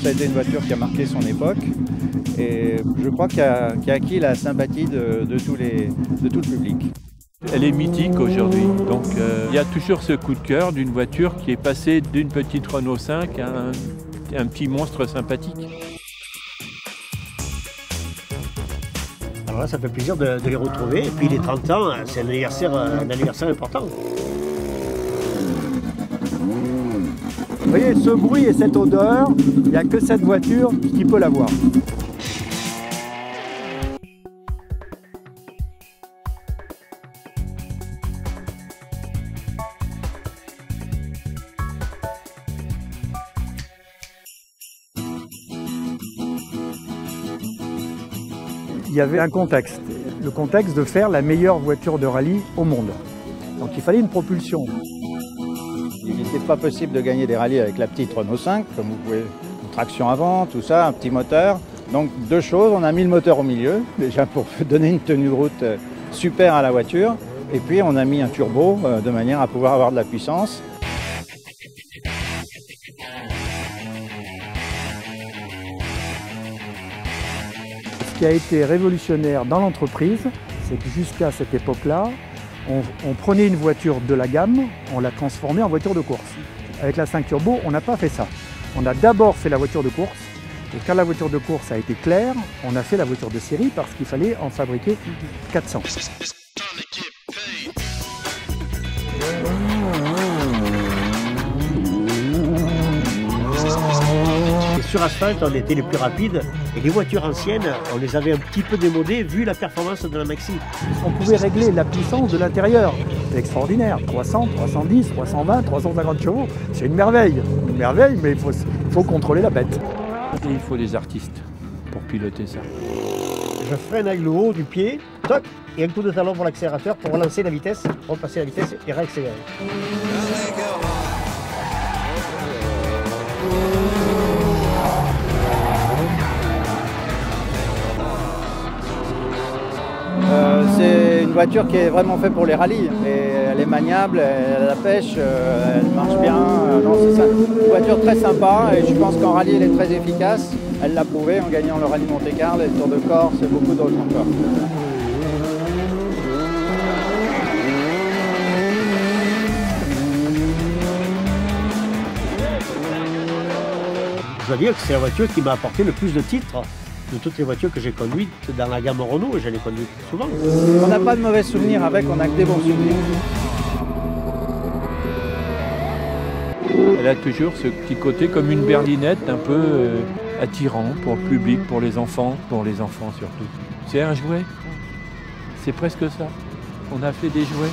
Ça a été une voiture qui a marqué son époque et je crois qu'il a acquis la sympathie de tout le public. Elle est mythique aujourd'hui, donc il y a toujours ce coup de cœur d'une voiture qui est passée d'une petite Renault 5 à un petit monstre sympathique. Alors là, ça fait plaisir de les retrouver. Et puis les 30 ans, c'est un anniversaire important. Vous voyez, ce bruit et cette odeur, il n'y a que cette voiture qui peut l'avoir. Il y avait un contexte, le contexte de faire la meilleure voiture de rallye au monde. Donc il fallait une propulsion. Il n'était pas possible de gagner des rallyes avec la petite Renault 5, comme vous pouvez, une traction avant, tout ça, un petit moteur. Donc deux choses, on a mis le moteur au milieu, déjà pour donner une tenue de route super à la voiture. Et puis on a mis un turbo de manière à pouvoir avoir de la puissance. Ce qui a été révolutionnaire dans l'entreprise, c'est que jusqu'à cette époque-là, on prenait une voiture de la gamme, on la transformait en voiture de course. Avec la 5 Turbo, on n'a pas fait ça. On a d'abord fait la voiture de course, et quand la voiture de course a été claire, on a fait la voiture de série parce qu'il fallait en fabriquer 400. Sur asphalte, on était les plus rapides et les voitures anciennes, on les avait un petit peu démodées vu la performance de la Maxi. On pouvait régler la puissance de l'intérieur. C'est extraordinaire. 300, 310, 320, 350 chevaux. C'est une merveille. Une merveille, mais il faut contrôler la bête. Et il faut des artistes pour piloter ça. Je freine avec le haut du pied, toc, et un coup de talon pour l'accélérateur pour relancer la vitesse, repasser la vitesse et réaccélérer. C'est une voiture qui est vraiment faite pour les rallyes. Et elle est maniable, elle a la pêche, elle marche bien. Non, c'est une voiture très sympa et je pense qu'en rallye elle est très efficace. Elle l'a prouvé en gagnant le rallye Monte-Carlo, le Tour de Corse et beaucoup d'autres encore. Je dois dire que c'est la voiture qui m'a apporté le plus de titres de toutes les voitures que j'ai conduites dans la gamme Renault, et je l'ai conduite souvent. On n'a pas de mauvais souvenirs avec, on n'a que des bons souvenirs. Elle a toujours ce petit côté comme une berlinette un peu attirant pour le public, pour les enfants surtout. C'est un jouet, c'est presque ça. On a fait des jouets.